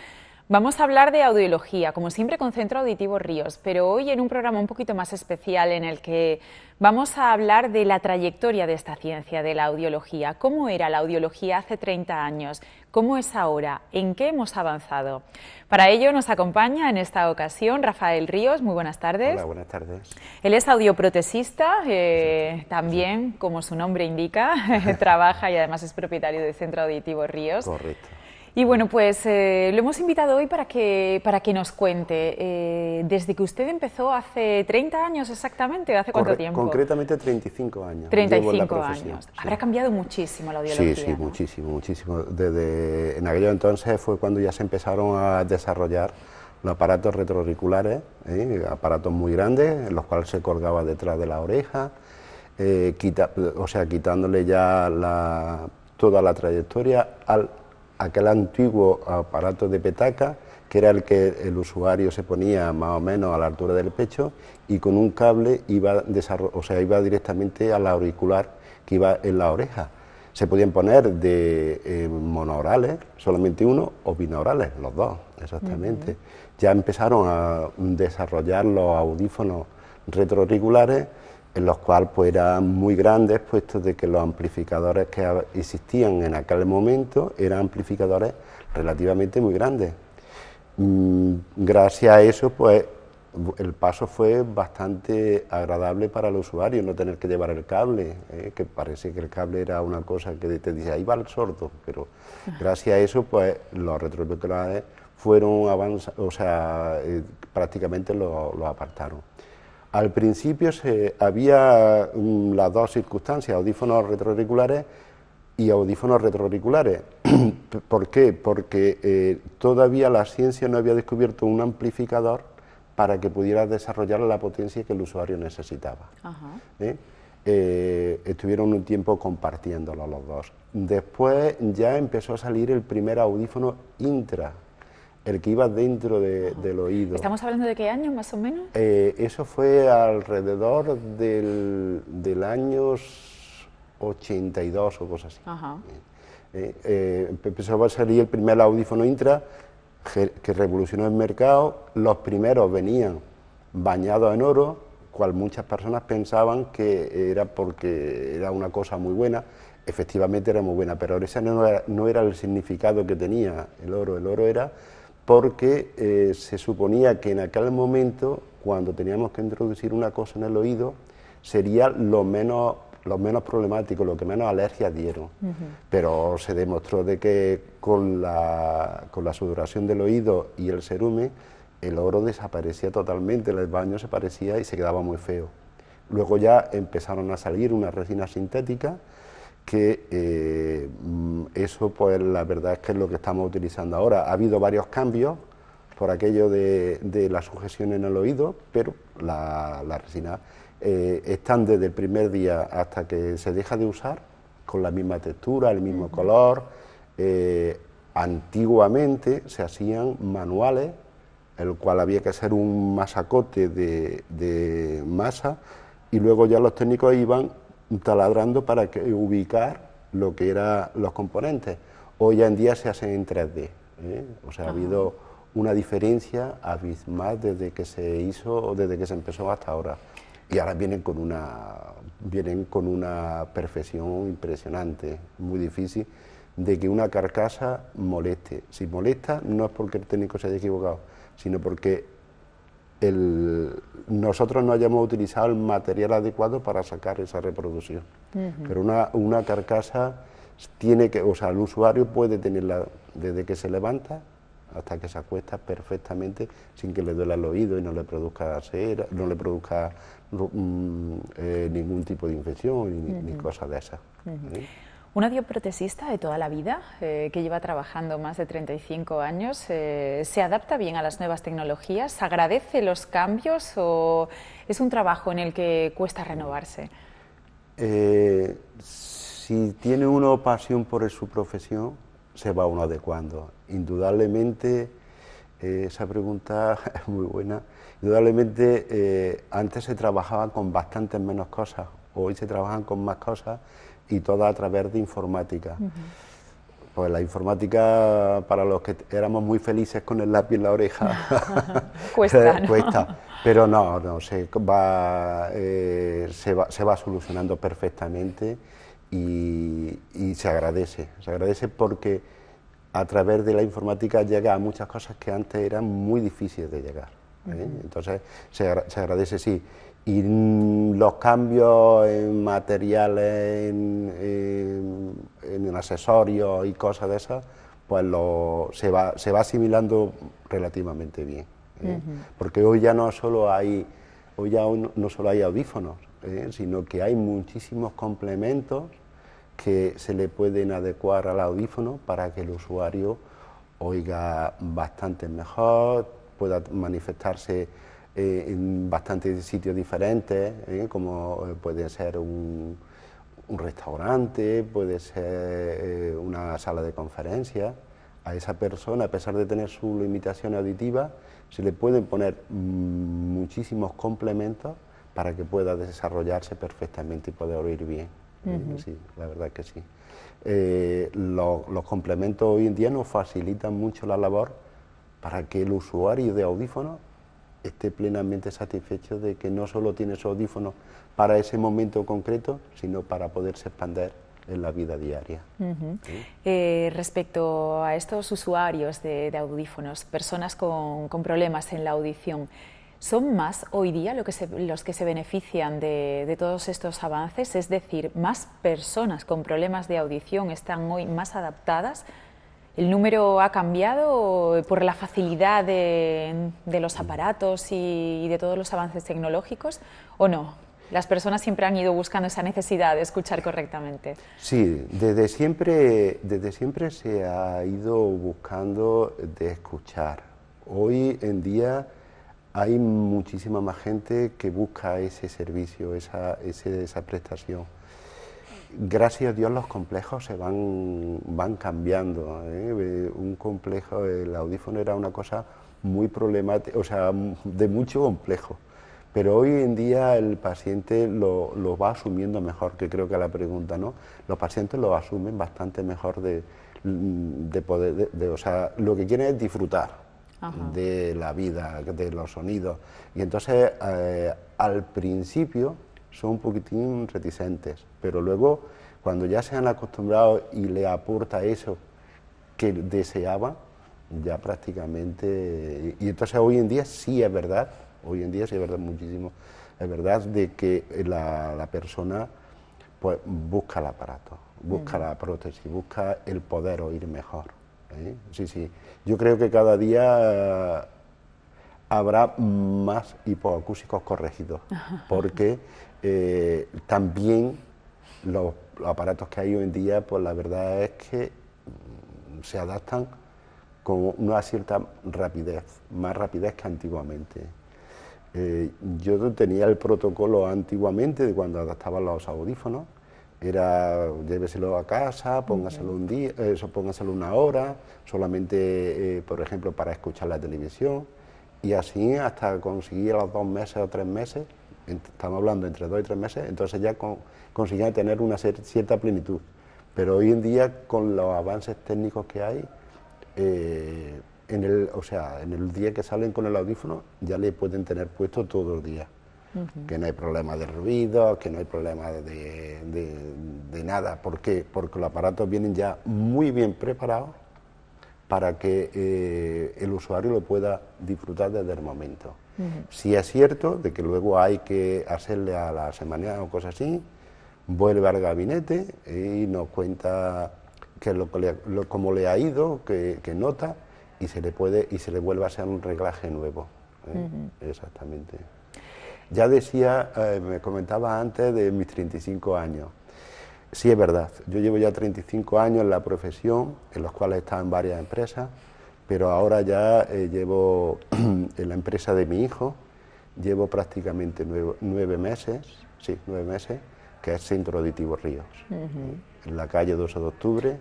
Vamos a hablar de audiología, como siempre con Centro Auditivo Ríos, pero hoy en un programa un poquito más especial en el que vamos a hablar de la trayectoria de esta ciencia, de la audiología. ¿Cómo era la audiología hace 30 años? ¿Cómo es ahora? ¿En qué hemos avanzado? Para ello nos acompaña en esta ocasión Rafael Ríos. Muy buenas tardes. Hola, buenas tardes. Él es audioprotesista, también, como su nombre indica, trabaja y además es propietario de Centro Auditivo Ríos. Correcto. Y bueno, pues lo hemos invitado hoy para que nos cuente, desde que usted empezó hace 30 años exactamente, ¿hace cuánto tiempo? Concretamente 35 años. 35 años. Sí. Habrá cambiado muchísimo la audiología. Sí, ¿no? muchísimo. En aquellos entonces fue cuando ya se empezaron a desarrollar los aparatos retroauriculares, aparatos muy grandes, en los cuales se colgaba detrás de la oreja, quitándole ya toda la trayectoria aquel antiguo aparato de petaca, que era el que el usuario se ponía más o menos a la altura del pecho, y con un cable iba directamente al auricular que iba en la oreja. Se podían poner de monoaurales, solamente uno, o binaurales, los dos, exactamente. Ya empezaron a desarrollar los audífonos retroauriculares, en los cuales pues eran muy grandes, puesto de que los amplificadores que existían en aquel momento eran amplificadores relativamente muy grandes. Gracias a eso, pues el paso fue bastante agradable para el usuario, no tener que llevar el cable, que parece que el cable era una cosa que te dice, ahí va el sordo, pero gracias a eso, pues los retroauriculares fueron avanzando, prácticamente lo apartaron. Al principio había las dos circunstancias, audífonos retroauriculares y audífonos retroauriculares. ¿Por qué? Porque todavía la ciencia no había descubierto un amplificador para que pudiera desarrollar la potencia que el usuario necesitaba. Estuvieron un tiempo compartiéndolo los dos. Después ya empezó a salir el primer audífono intra, el que iba dentro del oído. ¿Estamos hablando de qué año, más o menos? Eso fue alrededor del año 82 o cosas así. Empezó a salir el primer audífono intra, que revolucionó el mercado. Los primeros venían bañados en oro, cual muchas personas pensaban que era porque era una cosa muy buena. Efectivamente era muy buena, pero ese no era el significado que tenía el oro. El oro era porque se suponía que en aquel momento, cuando teníamos que introducir una cosa en el oído, sería lo menos problemático, lo que menos alergias dieron. Pero se demostró de que con la sudoración del oído y el cerumen, el oro desaparecía totalmente, el baño se parecía y se quedaba muy feo. Luego ya empezaron a salir unas resinas sintéticas, que eso pues la verdad es que es lo que estamos utilizando ahora. Ha habido varios cambios por aquello de la sujeción en el oído, pero la resina están desde el primer día hasta que se deja de usar, con la misma textura, el mismo color. Antiguamente se hacían manuales, el cual había que hacer un masacote de masa, y luego ya los técnicos iban taladrando para ubicar lo que eran los componentes. Hoy en día se hacen en 3D, ha habido una diferencia abismal desde que se hizo, desde que se empezó hasta ahora. Y ahora vienen con una perfección impresionante, muy difícil, de que una carcasa moleste. Si molesta, no es porque el técnico se haya equivocado, sino porque nosotros no hayamos utilizado el material adecuado para sacar esa reproducción. Pero una carcasa tiene que, el usuario puede tenerla desde que se levanta hasta que se acuesta perfectamente, sin que le duela el oído y no le produzca cera, no le produzca ningún tipo de infección ni cosas de esas. Un audioprotesista de toda la vida, que lleva trabajando más de 35 años, ¿se adapta bien a las nuevas tecnologías? ¿Agradece los cambios o es un trabajo en el que cuesta renovarse? Si tiene uno pasión por su profesión, se va uno adecuando. Indudablemente, esa pregunta es muy buena. Indudablemente, antes se trabajaba con bastantes menos cosas, hoy se trabajan con más cosas, y todas a través de informática. Pues la informática, para los que éramos muy felices con el lápiz en la oreja, cuesta, ¿no? Cuesta, pero no, se va solucionando perfectamente y se agradece porque a través de la informática llega a muchas cosas que antes eran muy difíciles de llegar. Entonces se agradece, sí. Y los cambios en materiales, en accesorios y cosas de esas, pues se va asimilando relativamente bien. Porque hoy ya no solo hay audífonos, sino que hay muchísimos complementos que se le pueden adecuar al audífono para que el usuario oiga bastante mejor, pueda manifestarse en bastantes sitios diferentes, como puede ser un restaurante, puede ser una sala de conferencias. A esa persona, a pesar de tener su limitación auditiva, se le pueden poner muchísimos complementos para que pueda desarrollarse perfectamente y poder oír bien. Sí, la verdad que sí. Los complementos hoy en día nos facilitan mucho la labor para que el usuario de audífonos esté plenamente satisfecho de que no solo tiene su audífono para ese momento concreto, sino para poderse expandir en la vida diaria. Respecto a estos usuarios de audífonos, personas con problemas en la audición, ¿son más hoy día los que se benefician de todos estos avances? Es decir, ¿más personas con problemas de audición están hoy más adaptadas? ¿El número ha cambiado por la facilidad de los aparatos y de todos los avances tecnológicos o no? ¿Las personas siempre han ido buscando esa necesidad de escuchar correctamente? Sí, desde siempre se ha ido buscando de escuchar. Hoy en día hay muchísima más gente que busca ese servicio, esa prestación. Gracias a Dios los complejos se van cambiando. Un complejo, el audífono era una cosa muy problemática, o sea, de mucho complejo. Pero hoy en día el paciente lo va asumiendo mejor, que creo que la pregunta, ¿no? Los pacientes lo asumen bastante mejor o sea, lo que quieren es disfrutar de la vida, de los sonidos. Y entonces, al principio son un poquitín reticentes, pero luego, cuando ya se han acostumbrado y le aporta eso que deseaban, ya prácticamente... Y entonces hoy en día sí es verdad, muchísimo, es verdad de que la persona pues busca el aparato, busca la prótesis, busca el poder oír mejor. Sí, sí. Yo creo que cada día habrá más hipoacúsicos corregidos, porque también los aparatos que hay hoy en día, pues la verdad es que se adaptan con una cierta rapidez, más rapidez que antiguamente. Yo tenía el protocolo antiguamente de cuando adaptaban los audífonos, era lléveselo a casa, póngaselo un día, póngaselo una hora, solamente, por ejemplo, para escuchar la televisión, y así hasta conseguir a los 2 meses o 3 meses, estamos hablando entre 2 y 3 meses, entonces ya conseguían tener una cierta plenitud. Pero hoy en día, con los avances técnicos que hay, en el día que salen con el audífono ya le pueden tener puesto todo el día, que no hay problema de ruido, que no hay problema de nada. ¿Por qué? Porque los aparatos vienen ya muy bien preparados para que el usuario lo pueda disfrutar desde el momento. Si es cierto de que luego hay que hacerle a la semana o cosas así, vuelve al gabinete y nos cuenta cómo le ha ido, que nota, y se le vuelve a hacer un reglaje nuevo. Exactamente. Ya decía, me comentaba antes de mis 35 años. Sí, es verdad, yo llevo ya 35 años en la profesión, en los cuales he estado en varias empresas, pero ahora ya llevo en la empresa de mi hijo, llevo prácticamente 9 meses, que es Centro Auditivo Ríos, en la calle 12 de octubre.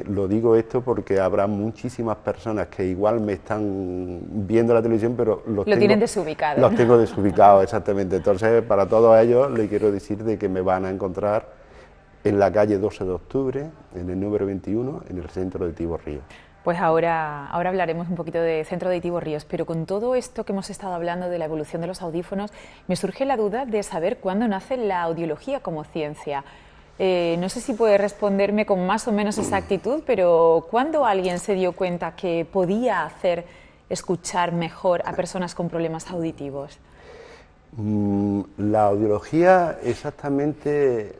Lo digo esto porque habrá muchísimas personas que igual me están viendo la televisión, pero tienen desubicado. Los tengo desubicados, exactamente. Entonces, para todos ellos, les quiero decir de que me van a encontrar en la calle 12 de octubre, en el número 21, en el Centro Auditivo Ríos. Pues ahora hablaremos un poquito de Centro Auditivo Ríos, pero con todo esto que hemos estado hablando de la evolución de los audífonos, me surge la duda de saber cuándo nace la audiología como ciencia. No sé si puede responderme con más o menos exactitud, pero ¿cuándo alguien se dio cuenta que podía hacer escuchar mejor a personas con problemas auditivos? La audiología exactamente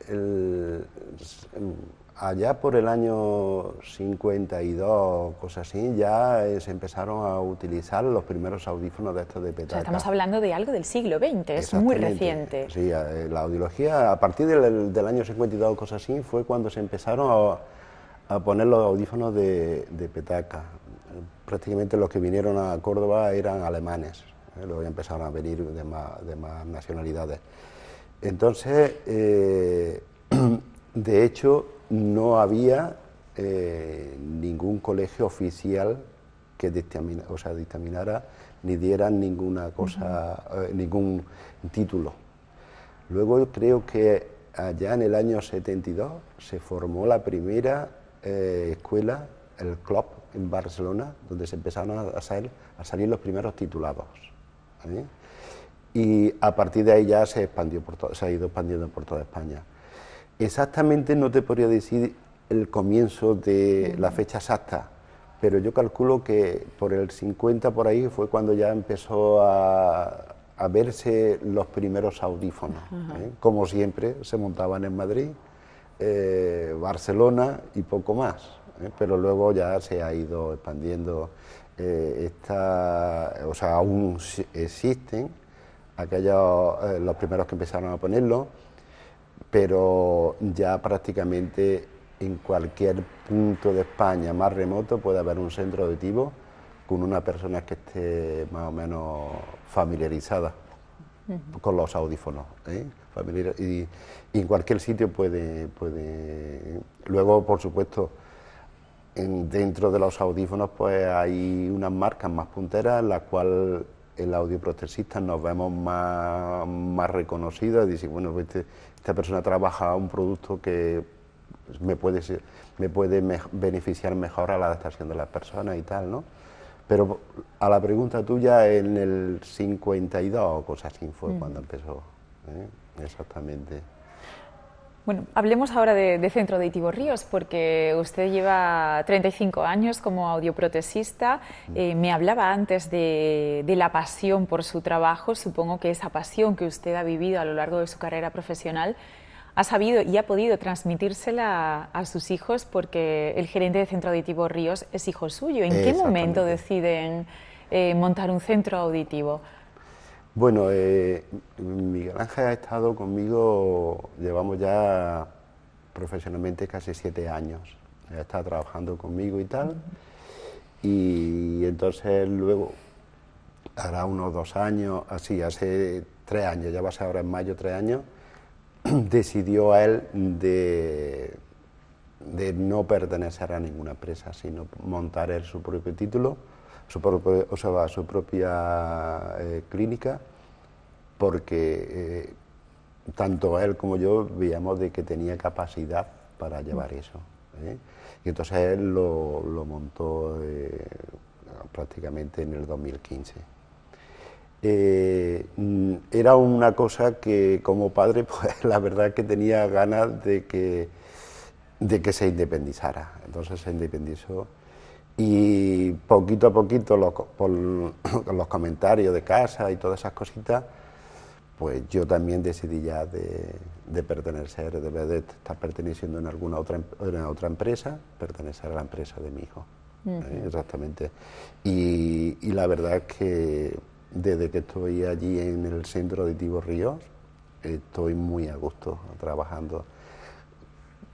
allá por el año 52, cosas así, ya se empezaron a utilizar los primeros audífonos de estos de petaca. O sea, estamos hablando de algo del siglo XX, es muy reciente. Sí, la audiología a partir del año 52, cosas así, fue cuando se empezaron a poner los audífonos de petaca. prácticamente los que vinieron a Córdoba eran alemanes, luego ya empezaron a venir de más nacionalidades. Entonces, de hecho, no había ningún colegio oficial que dictaminara ni dieran ninguna cosa, ningún título. Luego creo que allá en el año 72 se formó la primera escuela, el club en Barcelona, donde se empezaron a salir los primeros titulados. Y a partir de ahí ya se ha ido expandiendo por toda España. Exactamente no te podría decir el comienzo de la fecha exacta, pero yo calculo que por el 50 por ahí fue cuando ya empezó a verse los primeros audífonos. Como siempre, se montaban en Madrid, Barcelona y poco más, pero luego ya se ha ido expandiendo. Aún existen aquellos, los primeros que empezaron a ponerlo, pero ya prácticamente en cualquier punto de España más remoto puede haber un centro auditivo con una persona que esté más o menos familiarizada con los audífonos, y en cualquier sitio puede. Luego, por supuesto, dentro de los audífonos pues hay unas marcas más punteras en las cuales el audioprotesista nos vemos más reconocidos y decir, bueno, pues esta persona trabaja un producto que me puede beneficiar mejor a la adaptación de las personas y tal, ¿no? Pero a la pregunta tuya, en el 52 o cosas así fue cuando empezó, exactamente. Bueno, hablemos ahora de Centro Auditivo Ríos, porque usted lleva 35 años como audioprotesista. Me hablaba antes de la pasión por su trabajo. Supongo que esa pasión que usted ha vivido a lo largo de su carrera profesional ha sabido y ha podido transmitírsela a sus hijos, porque el gerente de Centro Auditivo Ríos es hijo suyo. ¿En qué momento deciden montar un centro auditivo? Bueno, Miguel Ángel ha estado conmigo, llevamos ya profesionalmente casi 7 años. Ha estado trabajando conmigo y tal, y entonces luego, hará unos 2 años, así, hace 3 años, ya va a ser ahora en mayo 3 años, decidió él de no pertenecer a ninguna empresa, sino montar él su propio título, su propia clínica, porque tanto él como yo veíamos de que tenía capacidad para llevar eso. Y entonces él lo montó prácticamente en el 2015. Era una cosa que como padre, pues la verdad que tenía ganas de que se independizara. Entonces se independizó y poquito a poquito, por los comentarios de casa y todas esas cositas, pues yo también decidí ya de pertenecer, de estar perteneciendo en alguna otra empresa, pertenecer a la empresa de mi hijo. Exactamente. Y la verdad es que desde que estoy allí en el Centro Auditivo Ríos, estoy muy a gusto trabajando.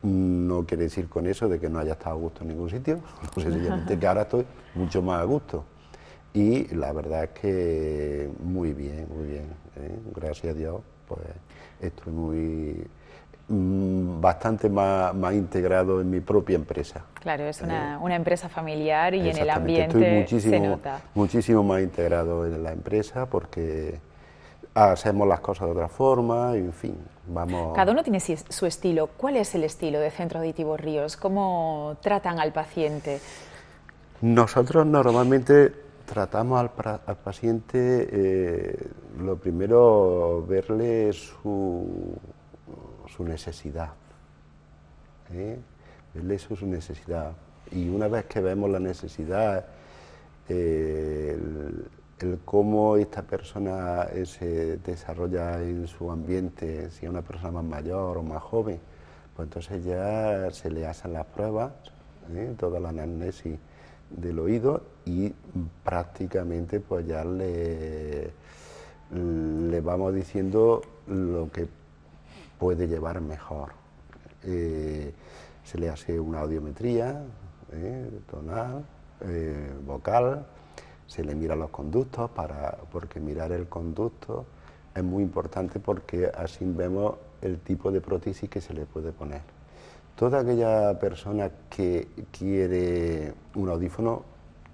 No quiere decir con eso de que no haya estado a gusto en ningún sitio, sencillamente que ahora estoy mucho más a gusto. Y la verdad es que muy bien, gracias a Dios, pues estoy bastante más integrado en mi propia empresa. Claro, es una empresa familiar y en el ambiente se nota. Muchísimo más integrado en la empresa porque hacemos las cosas de otra forma, y, en fin, vamos... Cada uno tiene su estilo. ¿Cuál es el estilo de Centro Auditivo Ríos? ¿Cómo tratan al paciente? Nosotros normalmente tratamos al paciente, lo primero, verle su necesidad, verle su necesidad, y una vez que vemos la necesidad, el cómo esta persona se desarrolla en su ambiente, si es una persona más mayor o más joven, pues entonces ya se le hacen las pruebas, toda la anamnesis del oído, y prácticamente pues ya le vamos diciendo lo que puede llevar mejor. Se le hace una audiometría tonal, vocal, se le mira los conductos, porque mirar el conducto es muy importante porque así vemos el tipo de prótesis que se le puede poner. Toda aquella persona que quiere un audífono,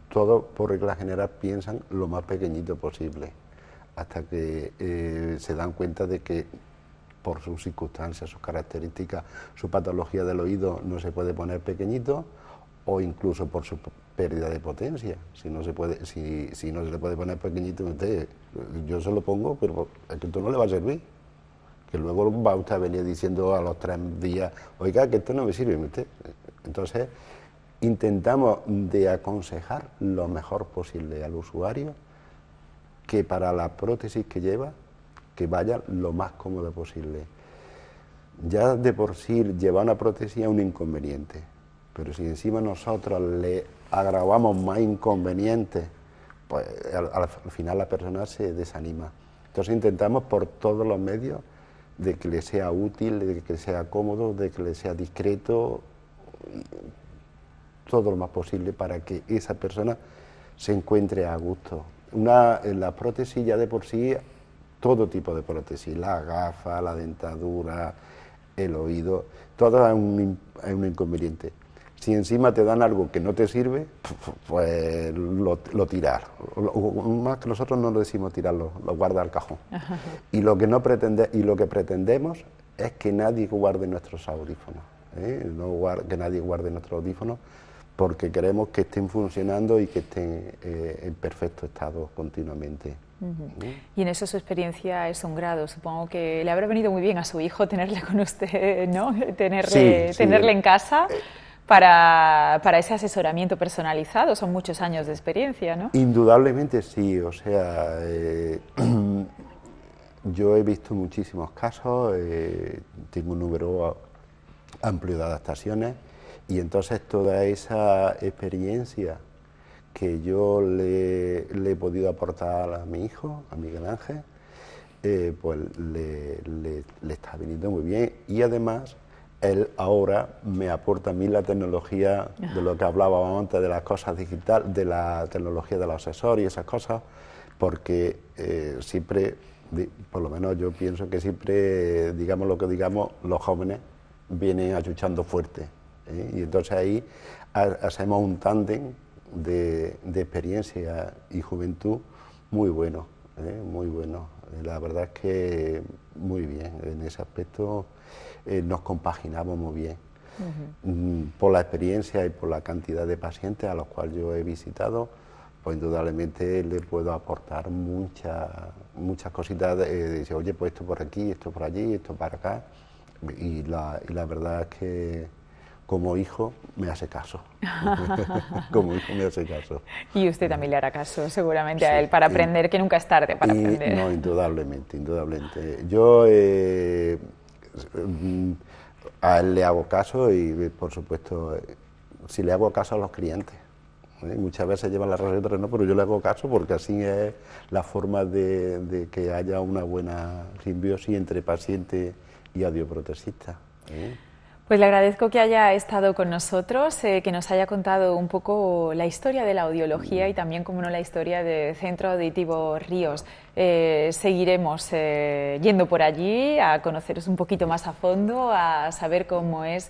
todos por regla general piensan lo más pequeñito posible, hasta que se dan cuenta de que por sus circunstancias, sus características, su patología del oído no se puede poner pequeñito, o incluso por su pérdida de potencia. Si no se le puede poner pequeñito, yo se lo pongo, pero a esto no le va a servir. Que luego va usted a venir diciendo a los 3 días, oiga, que esto no me sirve. Entonces, intentamos de aconsejar lo mejor posible al usuario, que para la prótesis que lleva, que vaya lo más cómodo posible. Ya de por sí llevar una prótesis es un inconveniente, pero si encima nosotros le agravamos más inconvenientes, pues al final la persona se desanima. Entonces intentamos por todos los medios de que le sea útil, de que sea cómodo, de que le sea discreto, todo lo más posible para que esa persona se encuentre a gusto. La prótesis ya de por sí, todo tipo de prótesis, la gafa, la dentadura, el oído, todo es un inconveniente. Si encima te dan algo que no te sirve, pues lo tirar. Más que nosotros no lo decimos tirarlo, lo guarda al cajón. Y lo que pretendemos es que nadie guarde nuestros audífonos, que nadie guarde nuestros audífonos, porque queremos que estén funcionando y que estén en perfecto estado continuamente. Y en eso su experiencia es un grado. Supongo que le habrá venido muy bien a su hijo tenerle con usted, ¿no? Tenerle en casa. Para ese asesoramiento personalizado, son muchos años de experiencia, ¿no? Indudablemente sí, o sea, yo he visto muchísimos casos, tengo un número amplio de adaptaciones, y entonces toda esa experiencia que yo le he podido aportar a mi hijo, a Miguel Ángel, pues le está viniendo muy bien, y además él ahora me aporta a mí la tecnología de lo que hablábamos antes, de las cosas digitales, de la tecnología de los accesorios y esas cosas, porque siempre, por lo menos yo pienso que siempre, digamos lo que digamos, los jóvenes vienen achuchando fuerte, y entonces ahí hacemos un tándem de experiencia y juventud muy bueno, muy bueno. La verdad es que muy bien, en ese aspecto nos compaginamos muy bien. Por la experiencia y por la cantidad de pacientes a los cuales yo he visitado, pues indudablemente le puedo aportar muchas cositas, decir, oye, pues esto por aquí, esto por allí, esto para acá, y la verdad es que como hijo me hace caso. Como hijo me hace caso. Y usted también le hará caso seguramente a él para aprender, que nunca es tarde para aprender. No, indudablemente, indudablemente. Yo a él le hago caso y, por supuesto, si le hago caso a los clientes. Muchas veces llevan la receta, no, pero yo le hago caso porque así es la forma de que haya una buena simbiosis entre paciente y audioprotesista. Pues le agradezco que haya estado con nosotros, que nos haya contado un poco la historia de la audiología y también, como no, la historia del Centro Auditivo Ríos. Seguiremos yendo por allí a conoceros un poquito más a fondo, a saber cómo es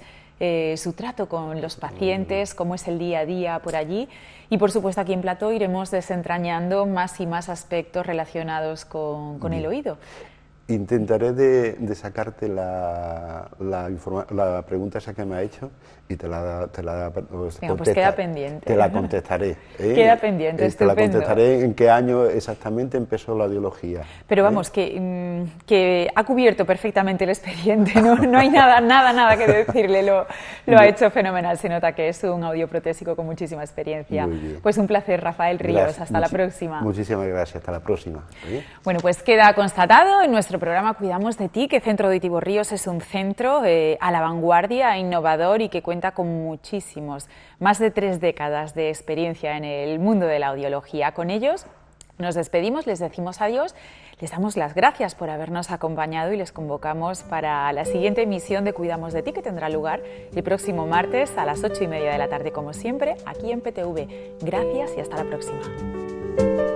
su trato con los pacientes, cómo es el día a día por allí, y por supuesto aquí en Plató iremos desentrañando más y más aspectos relacionados con el oído. Intentaré de sacarte la pregunta esa que me ha hecho y te la pues queda pendiente. Te la contestaré. Queda pendiente, estupendo. Te la contestaré en qué año exactamente empezó la audiología. Pero vamos, que ha cubierto perfectamente el expediente, no hay nada que decirle, lo ha hecho fenomenal, se nota que es un audioprotésico con muchísima experiencia. Muy bien. Pues un placer, Rafael Ríos, Gracias. hasta la próxima. Muchísimas gracias, hasta la próxima. Bueno, pues queda constatado en nuestro programa Cuidamos de ti que Centro Auditivo Ríos es un centro a la vanguardia, innovador y que cuenta con más de 3 décadas de experiencia en el mundo de la audiología. Con ellos Nos despedimos, les decimos adiós, les damos las gracias por habernos acompañado y les convocamos para la siguiente emisión de Cuidamos de Ti, que tendrá lugar el próximo martes a las 8:30 de la tarde, como siempre, aquí en PTV. Gracias y hasta la próxima.